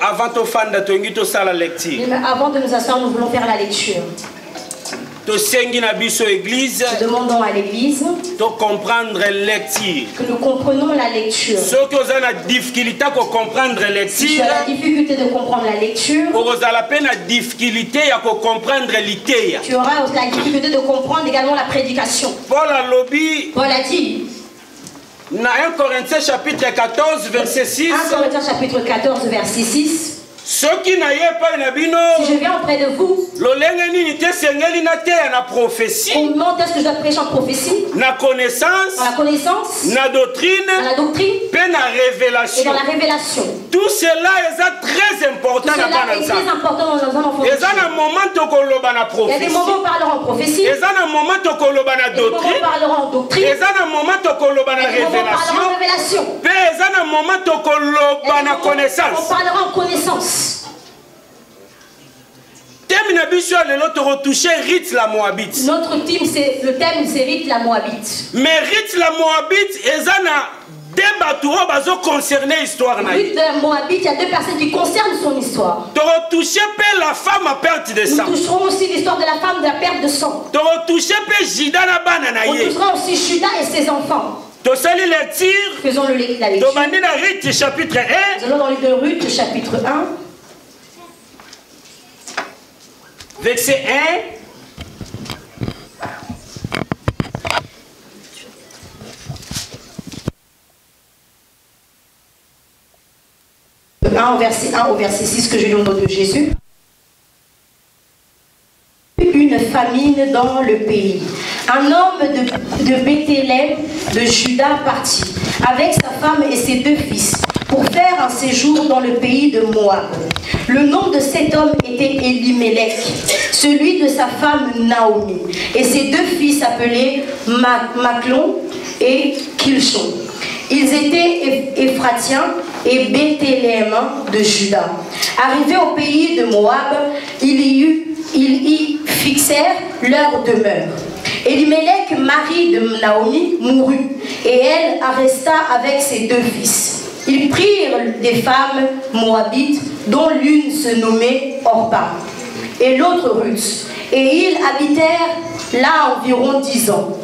avant de lecture. Avant de nous asseoir, nous voulons faire la lecture. Nous demandons à l'église de comprendre la lecture. Que nous comprenons la lecture. Ceux qui ont la difficulté de comprendre la lecture, si tu as la difficulté de comprendre la lecture, tu auras la difficulté de comprendre l'idée. Tu auras la difficulté de comprendre également la prédication. Paul a dit dans 1 Corinthiens chapitre 14 verset 6. 1 Corinthiens chapitre 14 verset 6. Ceux qui n'aillent pas si je viens auprès de vous, comment est-ce que je dois prêcher en prophétie? La connaissance, la doctrine, et dans la révélation. Tout cela est très important dans un enfant. Il y a des moments où on parlera en prophétie. Il y a des moments où on parlera en doctrine. Il y a des moments où on parlera en révélation. Il y a des moments où on parlera en connaissance. On parlera en connaissance. Notre thème c'est Ruth la Moabite. Mais Ruth la Moabite est Ruth la Moabite, il y a deux personnes qui concernent son histoire. La femme à perte de sang. Nous toucherons aussi l'histoire de la femme de la perte de sang. On touchera aussi Judas et ses enfants. Faisons la lecture. Ruth chapitre 1. Nous allons dans le livre de Ruth chapitre 1. Verset 1. Verset 1 au verset 6 que je lis au nom de Jésus. Une famine dans le pays. Un homme de Bethléem de Juda partit avec sa femme et ses deux fils pour faire un séjour dans le pays de Moab. Le nom de cet homme était Elimelech, celui de sa femme Naomi, et ses deux fils appelés Maclon et Kilchon. Ils étaient Éphratiens et Bethléemiens de Juda. Arrivés au pays de Moab, ils y fixèrent leur demeure. Elimelech, mari de Naomi, mourut, et elle resta avec ses deux fils. Ils prirent des femmes moabites, dont l'une se nommait Orpa, et l'autre Ruth, et ils habitèrent là environ 10 ans.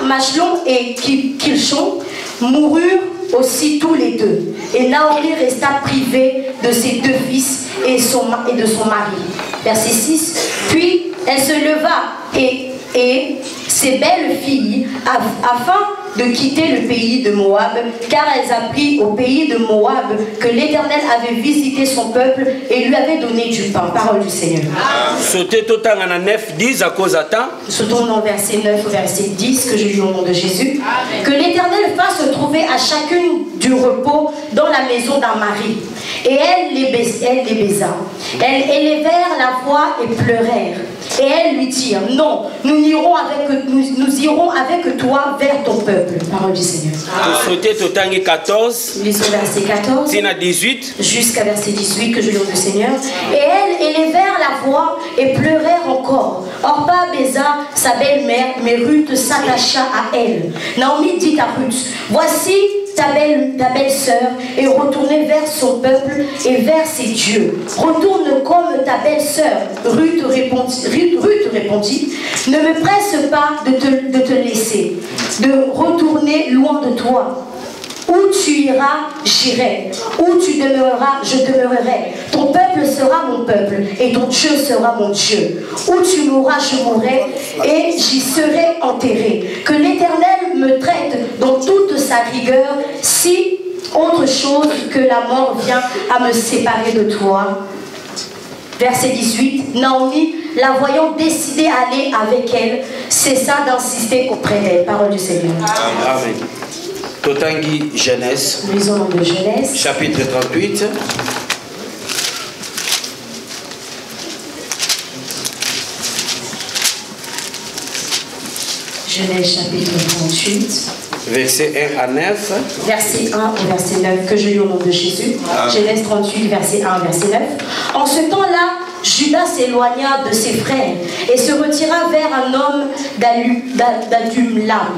Machlon et Kilchon moururent aussi tous les deux, et Naomi resta privée de ses deux fils et de son mari. Verset 6. Puis elle se leva et ses belles filles afin de quitter le pays de Moab, car elles apprirent au pays de Moab que l'Éternel avait visité son peuple et lui avait donné du pain. Parole du Seigneur. Sautons dans le verset 9 au verset 10 que je lis au nom de Jésus. Amen. Que l'Éternel fasse trouver à chacune du repos dans la maison d'un mari. Et elle les baisa. Elles élevèrent la voix et pleurèrent. Et elles lui dirent: non, nous irons avec toi vers ton peuple. Parole du Seigneur. Nous 14. Lisons verset 14 jusqu'à verset 18 que je lis au Seigneur. Et elles élevèrent la voix et pleurèrent encore. Orpa baisa sa belle-mère, mais Ruth s'attacha à elle. Naomi dit à Ruth: voici ta belle-sœur est retournée vers son peuple et vers ses dieux. Retourne comme ta belle-sœur. Ruth répondit: ne me presse pas de te laisser, de retourner loin de toi. Où tu iras, j'irai. Où tu demeureras, je demeurerai. Ton peuple sera mon peuple et ton Dieu sera mon Dieu. Où tu mourras, je mourrai et j'y serai enterré. Que l'Éternel me traite dans toute sa rigueur, si autre chose que la mort vient à me séparer de toi. Verset 18. Naomi, la voyant décider à aller avec elle, cessa d'insister auprès d'elle. Parole du Seigneur. Amen. Totangi Genèse. Lisons de Genèse. Chapitre 38. Genèse chapitre 38. Verset 1 à 9. Verset 1 au verset 9, que je lis au nom de Jésus. Genèse 38, verset 1, verset 9. En ce temps-là, Judas s'éloigna de ses frères et se retira vers un homme d'Adullam,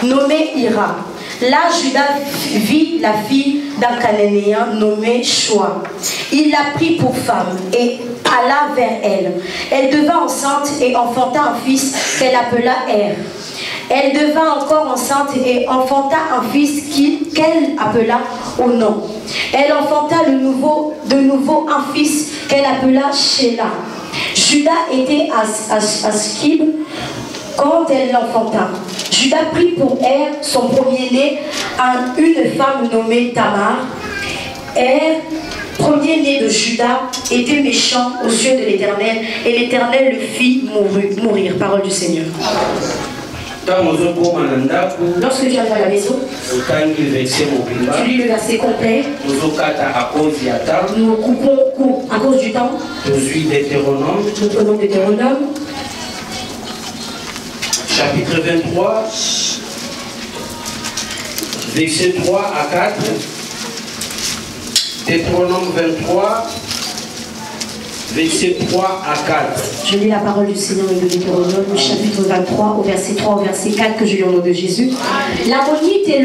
nommé Hira. Là, Judas vit la fille d'un Cananéen nommé Shoa. Il l'a prit pour femme et alla vers elle. Elle devint enceinte et enfanta un fils qu'elle appela Er. Elle devint encore enceinte et enfanta un fils qu'elle appela Onan. Elle enfanta de nouveau un fils qu'elle appela Shelah. Judas était à Skib quand elle l'enfanta. Judas prit pour Er, son premier-né, une femme nommée Tamar. Er, premier-né de Judas, était méchant aux yeux de l'Éternel, et l'Éternel le fit mourir. Parole du Seigneur. Lorsque tu arrives à la maison, tu lis le verset complet. Nous coupons à cause du temps. Nous prenons Deutéronome. Chapitre 23, versets 3 à 4. Deutéronome 23, versets 3 à 4. Je lis la parole du Seigneur et de Deutéronome, chapitre 23, au verset 3 au verset 4, que je lis au nom de Jésus. L'Ammonite et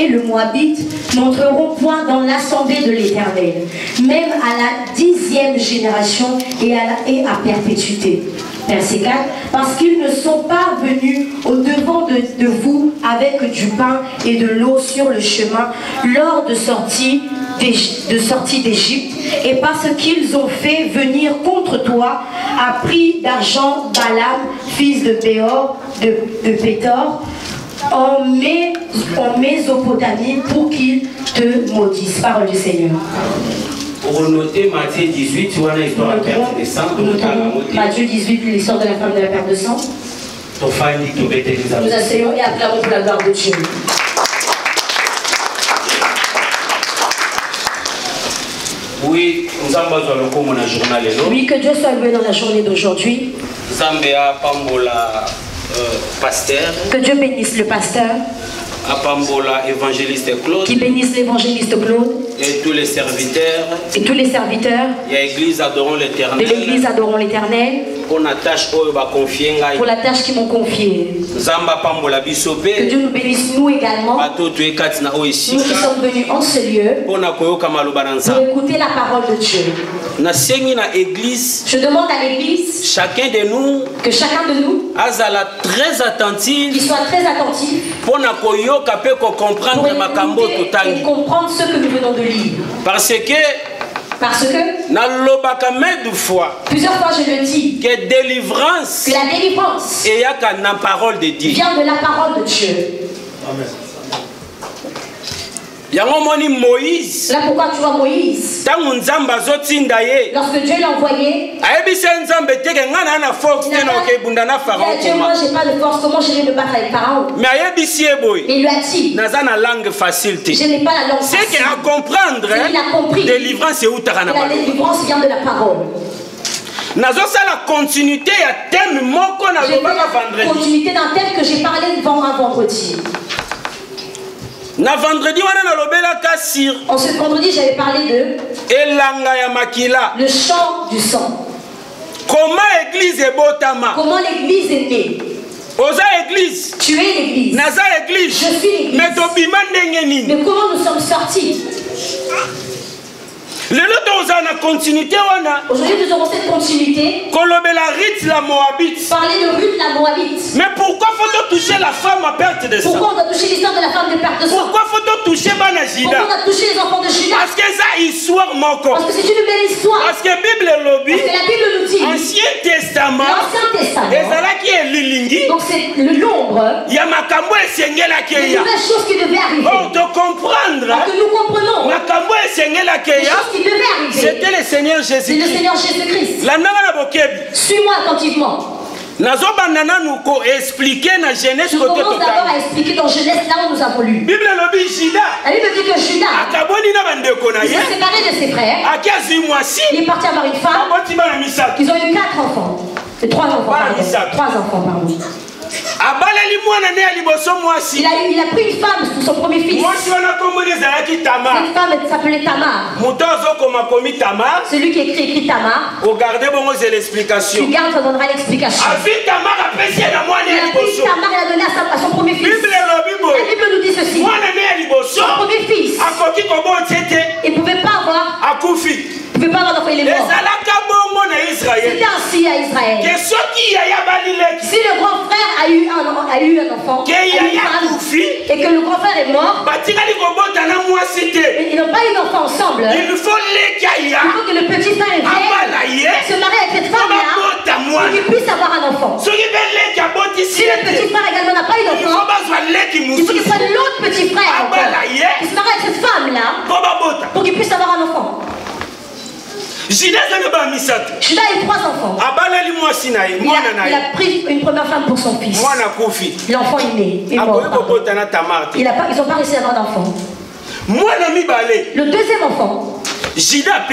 le Moabite n'entreront point dans l'assemblée de l'Éternel, même à la 10e génération et à perpétuité. Verset 4, parce qu'ils ne sont pas venus au-devant de vous avec du pain et de l'eau sur le chemin lors de sortie d'Égypte, et parce qu'ils ont fait venir contre toi à prix d'argent Balaam, fils de Béor, de Pétor, en Mésopotamie, pour qu'il te maudisse. Parole du Seigneur. Pour noter Matthieu 18, tu vois l'histoire de la perte de sang. Matthieu 18, l'histoire de la femme de la perte de sang. Nous asseyons et acclamons pour la gloire de Dieu. Oui, que Dieu soit loué dans la journée d'aujourd'hui. Que Dieu bénisse le pasteur. Qui bénisse l'évangéliste Claude. Et tous les serviteurs. Et tous les serviteurs. De l'église adorons l'Éternel. De l'église adorons l'Éternel. Pour la tâche qu'ils m'ont confiée. Que Dieu nous bénisse nous également. Nous qui sommes venus en ce lieu. Pour écouter la parole de Dieu. Je demande à l'église. Chacun de nous. Que chacun de nous. Très attentif. Qu'il soit très attentif. Pour comprendre et comprendre ce que nous venons de lire. Parce que plusieurs fois je le dis, que la délivrance vient de la parole de Dieu. Amen. Moïse. Là pourquoi tu vois Moïse. Lorsque Dieu l'a envoyé. Il a dit moi j'ai pas de force, comment je vais me battre avec Pharaon. Mais il lui a dit. Je n'ai pas la langue facile. C'est qu'à comprendre. Il a compris. Délivrance la délivrance vient de la parole. La continuité à thème continuité d'un thème que j'ai parlé devant un vendredi. En ce vendredi, j'avais parlé de le chant du sang. Comment l'église est née. Tu es l'église. Je suis l'église. Mais comment nous sommes sortis? Aujourd'hui nous aurons cette continuité. Parler de Ruth la Moabite. Mais pourquoi faut-on toucher la femme à perte de sang? Pourquoi on doit toucher l'histoire de la femme de perte de sang? Pourquoi faut-on toucher Juda? Pourquoi on doit toucher les enfants de Juda? Parce que c'est une histoire. Parce que c'est une belle histoire. Parce que la Bible nous dit. Ancien Testament. L'Ancien Testament. Donc c'est l'ombre. Il y a une nouvelle chose qui devait arriver. Pour te comprendre. Pour que nous comprenons. C'était le Seigneur Jésus-Christ. C'est le Seigneur Jésus-Christ. Suis-moi attentivement. Nous commençons expliquer dans Genèse là où nous avons lu. La Bible dit que Judas s'est séparé de ses frères. Il est parti avoir une femme. Ils ont eu 4 enfants. 3 enfants. 3 enfants, pardon. Il a pris une femme pour son premier fils. Cette femme s'appelait Tamar. Celui qui écrit Tamar. L'explication. Tu gardes, ça donnera l'explication. Il a pris Tamar, il a donné à son premier fils. La Bible nous dit ceci. Son premier fils Israël. Si le grand frère a eu un enfant, et que le grand frère est mort, ils n'ont pas eu d'enfant ensemble. Il faut que le petit frère vienne se marier avec cette femme-là pour qu'il puisse avoir un enfant. Si le petit frère également n'a pas eu d'enfant, il faut qu'il prenne l'autre petit frère qui se marie avec cette femme-là pour qu'il puisse avoir un enfant. Judas a eu 3 enfants. Il a pris une première femme pour son fils. L'enfant est né. Ils n'ont pas réussi à avoir d'enfant. Le deuxième enfant, Judas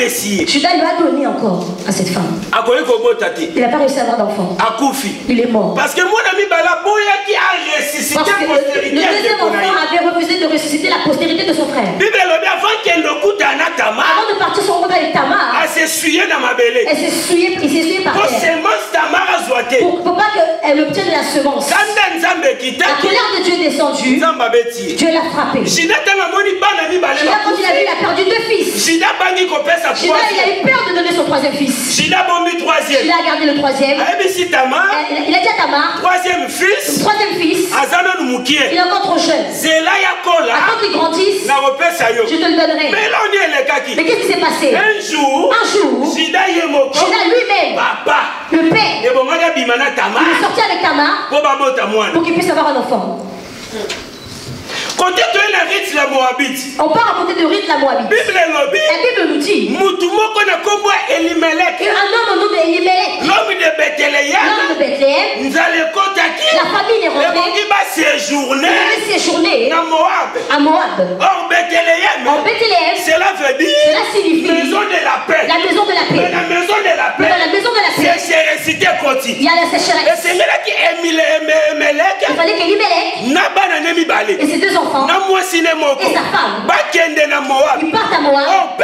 lui a donné encore à cette femme. Il n'a pas réussi à avoir d'enfant. Il est mort. Parce que le deuxième enfant avait refusé de ressusciter la postérité de son frère. Avant de partir son rencontre avec Tamar, il s'est essuyé par terre. Pour pas qu'elle obtienne la semence. La colère de Dieu est descendue. Dieu l'a frappé. Judas, quand il a vu, il a perdu 2 fils. Judas, il a eu peur de donner son 3e fils. Judas a gardé le 3e. Il a dit à Tamar, 3e fils, il est encore trop jeune. Quand il grandisse, je te le donnerai. Mais qu'est-ce qui s'est passé? Un jour, Judas lui-même, le père, il est sorti avec Tamar pour qu'il puisse avoir un enfant. On part à côté de Ruth la Moabite. La Bible nous dit un homme au nom d'Elimelech, l'homme de Bethléem, la famille est rentrée, il devait séjourner à Moab. Or Bethléem, cela signifie maison de la paix. La maison de la paix. Mais dans la maison de la paix, il y a la sécheresse. Il fallait qu'Elimelech et ses 2 enfants et sa femme, ils partent à Moab. Alors,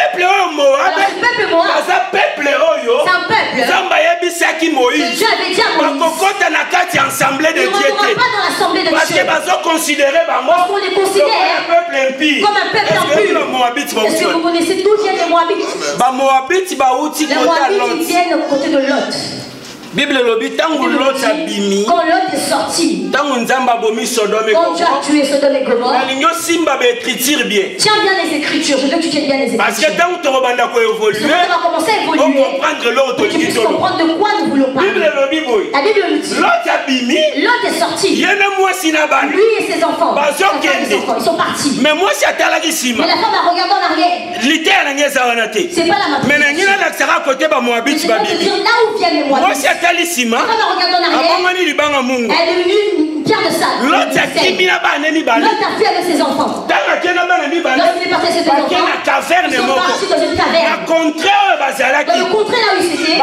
ce peuple Moab, c'est un peuple que Dieu avait dit à Moïse, ils ne rentreront pas dans l'assemblée de Dieu. Parce qu'on les considère comme un peuple impur. Est-ce que vous connaissez d'où viennent les Moabites? Les Moabites viennent au côté de Lot. Bible quand Lot est sorti, quand Dieu a tué Sodome et Gomorrhe, tiens bien les écritures, je veux que tu tiennes bien les écritures. Parce que quand on va commencer à évoluer, on puisse comprendre de quoi nous voulons parler. La Bible nous dit, Lot est sorti, lui et ses enfants, ils sont partis. Mais la femme a regardé en arrière. C'est pas la matrice. Je vais te dire là où viennent les Moabites. Elle est devenue une pierre de sable. L'autre a fui avec ses enfants. Lorsqu'il est parti avec ses enfants, ils sont partis dans une caverne. Dans le contrée là où ils étaient,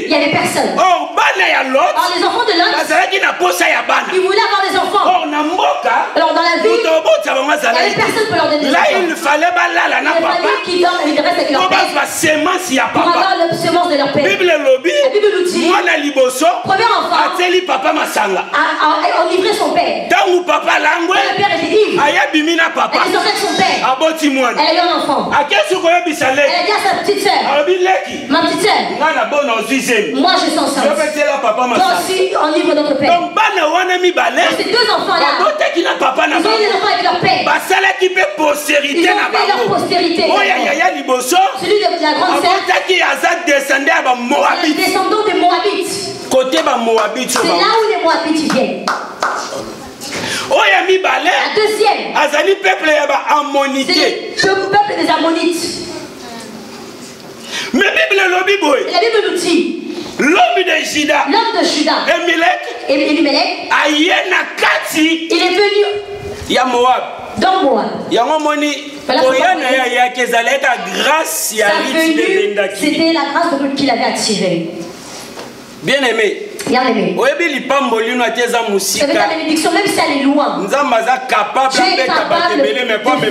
il n'y avait personne. Or les enfants de Lot, ils voulaient avoir des enfants. Alors dans la ville, il n'y avait personne pour leur donner des enfants. Il fallait qu'ils dorment et ils restent avec leur père pour avoir la semence de leur père. La Bible nous dit, premier enfant a livré son père. Le père était ivre. Elle est sortie avec son père. Elle a eu un enfant. Elle a dit à sa petite soeur, ma petite soeur, moi je sens ça. Toi aussi on livre notre père. Donc ces 2 enfants là, ils ont eu des enfants avec leur père. Ils ont fait leur postérité. Celui de la grande sœur, les descendants des Moabites. C'est là où les Moabites viennent. La deuxième, c'est le peuple des Ammonites. Mais la Bible nous dit, l'homme de Juda, Elimelech, il est venu dans Moab. C'était la grâce de Dieu qu'il avait attirée. Bien aimé. Bien aimé. C'est la bénédiction, même si elle est loin. Dieu est capable de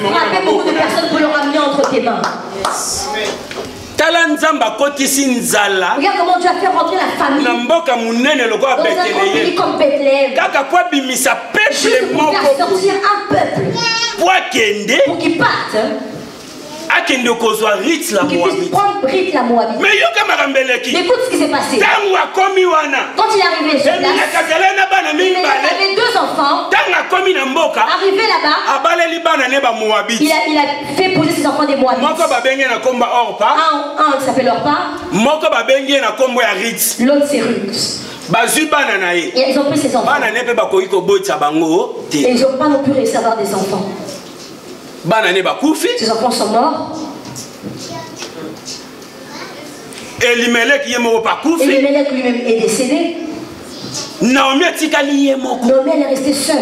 frapper beaucoup de personnes pour le ramener entre tes mains. Regarde comment Dieu a fait rentrer la famille dans un grand pays comme Bethléem. Juste pour faire sortir un peuple pour qu'il parte. akende kozwa Ruth la pour qu'il puisse Moabite. prendre Ruth la Moabite. Mais yoka marambeleki. Mais écoute ce qui s'est passé. Tangu akomi wana. Quand il est arrivé sur place, il avait 2 enfants. Tangu akomi na mboka. Arrivé là-bas, abaleli bana ne ba Moabite. il a fait poser ses enfants des Moabites. Moko babenge na komba Orpa. Un qui s'appelle Orpa. Moko babenge na kombo ya Ruth. L'autre c'est Ruth. Bazui bana na ye. Et ils ont pris ses enfants. Bana ne pe bakoki ko botsa bango te. Et ils n'ont pas non plus réussi à avoir des enfants. Bana ne bakufi. Ses enfants sont morts. Elimelech ye moko bakufi. Elimelech lui-même est décédé. Naomi atikali ye moko. Naomi elle est restée seule.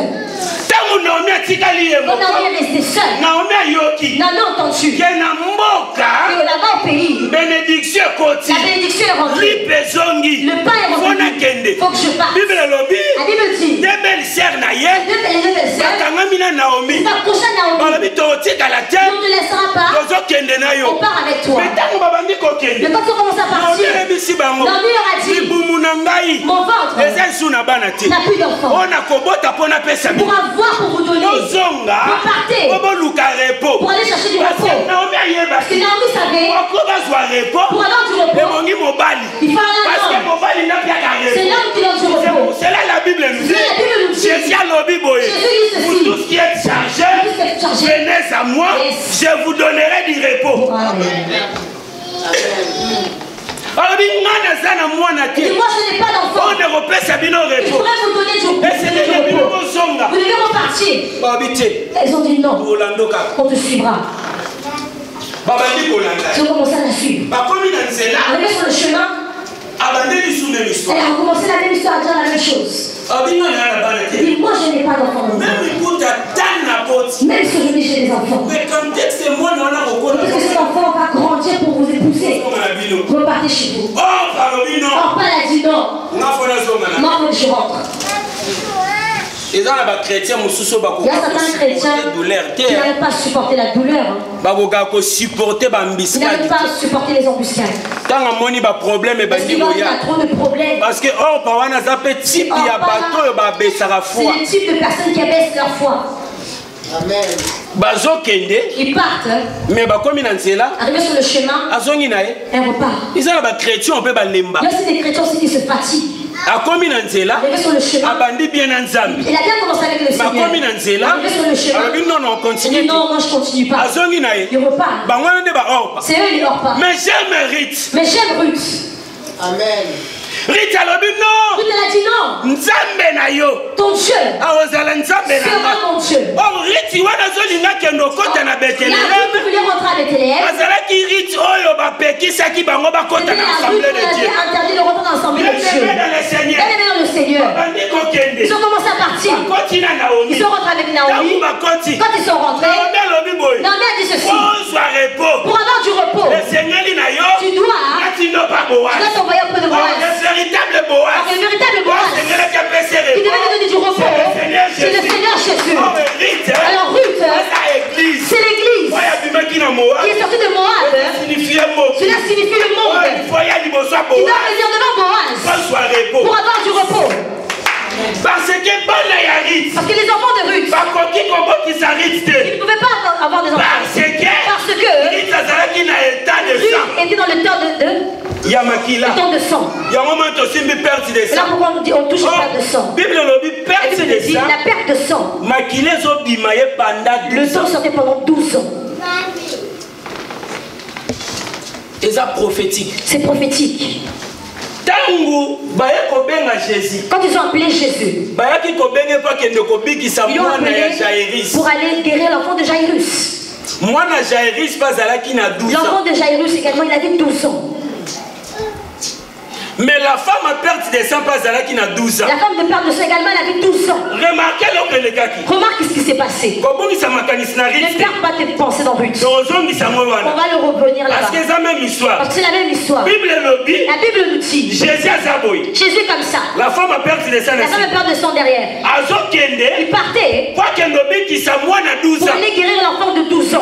Tangu Naomi atikali ye moko. Naomi est restée seule. Naomi ayoki. Naomi a entendu. Ke na mboka. Que là-bas au pays, Bénédiction koti. la bénédiction est rentrée. Lipezongi. Le pain est Fona revenu. kende. Faut que je parte. Bible lobi. La Bible dit. Deux belles sœurs na ye. Les deux belles sœurs. Bakangami na Naomi. T'approches à Naomi. Balobi totika la On terre. ne te laissera pas. Tozo kende na On yo. part avec toi. Mais tangu babandi ko kende. Mais quand tu commences à Naomi partir, ebisi bango. Naomi leur a dit, Libumu na ngai. mon ventre Eza nsu na bana te. n'a plus d'enfants. Ona kobota pona pesa Pour avoir pour vous donner. Ozonga. Vous partez. Obo luka repo. Pour aller chercher du Parce que repos. Naomi ayeba. Parce que Naomi savait, Oko bazwa repo. pour avoir du repos, Emongi mobali. il faut avoir Parce que un homme. mobali n'a pas qu'à C'est repo. l'homme qui donne du repos. C'est là la Bible nous dit. C'est la Bible nous dit. Jésus a lobby boy. Jésus dit ceci. Vous tous qui êtes chargés, Vous qui êtes chargés, venez à moi, yes, je vous donnerai du repos. Amen. Alors, Et moi je n'ai pas d'enfant. on ne repère sa bino Je repos. pourrais vous donner du Et c'est des bino repos. bozonga. Vous devez repartir. Babité. Elles ont dit non. Olandoka. On te suivra. Babandi kolanda. Ils ont commencé à la suivre. Bakomi na nzela. Arrivé sur le chemin, Abandeli sous même elle histoire. a recommencé la même histoire à dire la même chose. Abinga na bana Elle te. dit moi je n'ai pas d'enfant. Même écoute à tan na boti. Même si je dis j'ai des enfants. Mais comme texte moi on a reconnu. Parce que cet enfant va grandir pour vous épouser. Comme la bino. Repartez chez vous. Oh, parobi non. Or, Paul a dit non. On a fait la zone. Moi, faut que je rentre. Et dans la chrétien, mon sous-sol, Il y a certains chrétiens qui n'arrivent pas à supporter la douleur. supporter Ils n'arrivent pas à supporter les embuscades. Tant que mon problème est Parce qu'il y a trop de problèmes. parce que oh, par un type il y a bateau C'est le type de personnes qui abaissent leur foi. Amen. bazo kende Ils partent. mais ba comme na nzela Arrivés sur le chemin, azongi nae et repart. ils ont ba chrétien on peut ba lemba Il y a aussi des chrétiens aussi qui se fatiguent. a comme na nzela Arrivés sur le chemin, abandi bien na nzambi il a bien commencé avec le ma Seigneur. comme na nzela Arrivés sur le chemin, alors non non il continue dit non, moi je continue pas. azongi nae Il repart. ba ngwana nde ba orpa C'est eux, ils ne pas. mais je mérite Mais j'aime Ruth. Amen. Rita lobi non Ruth, elle a dit non. nzambe na yo Ton Dieu awozala nzambe na sera mon Dieu. or riti wana zolinga kende okota na Il a Bethléem voulu rentrer à Bethléem. azalaki riti oyo bapekisaki bango bakota na assemblée de Dieu. interdit de rentrer dans l'assemblée de Dieu. Bien-aimés dans le Seigneur. Bien-aimés dans le Seigneur. Bandi kokende. Ils ont commencé à partir. Bakoti na Naomi. Ils sont rentrés avec Naomi. Tangu bakoti. Quand ils sont rentrés, Naomi alobi boye. Naomi a dit ceci. Ozwa repos. Pour avoir du repos, Esengeli na yo. tu dois Natinoba Boaz. t'envoyer auprès de Oh, Boaz. le véritable Boaz. Alors, le véritable Boaz, Esengeli qui a fait ses qui devait repos. te donner du repos, c'est le Seigneur Jésus. Oh, Rite. Alors Ruth, Asa église. c'est l'église Oya bimaki na Moab. qui est sortie de Moab. Signifie mot. Cela signifie le Oh, monde il faut y aller liboso qui Boaz. doit venir devant Boaz Ozwa repos. pour avoir du repos. Parce que bana ya Rite. Parce que les enfants de Ruth, Bakoki kobokisa Rite te. ils ne pouvaient pas avoir des enfants. Parce que Rite azalaki na état de sang. Ruth était dans le temps de Ya makila. sang. Yango mo tosimbi perte de Et là, sang. pourquoi on dit on touche la perte de sang? Bible lobi La perte Bible de dit sang. la perte de sang. Makila ezobima ye pendant Le 12 sang ans. sortait pendant 12 ans. Eza prophétique. C'est prophétique. Tangu baye kobenga Jésus. Quand ils ont appelé Jésus, Bayaki kobenga pa kende kobikisa ils l'ont mwana ya appelé Jairus. pour aller guérir l'enfant de Jairus. Mwana Jairus bazalaki na 12 ans. L'enfant de Jairus également, il avait 12 ans. Mais la femme a perte de sang bazalaki na 12 ans. La femme de père de sang également, elle avait 12 ans. Remarquez l'okelekaki. Remarque ce qui s'est passé. Kobongisa makanisi na Ne Rite. perds pas tes pensées dans Ruth. Tozongisa mo On wana. va le revenir Parce là-bas. que c'est la même histoire. Parce que c'est la même histoire. Bible lobi. La Bible nous dit, Jésus azaboy. Jésus est comme ça. La femme a perdu de sang. La femme de père de sang derrière. Azokende. Il partait Kwa kendo biki sa mwana 12 pour ans. aller guérir l'enfant de 12 ans.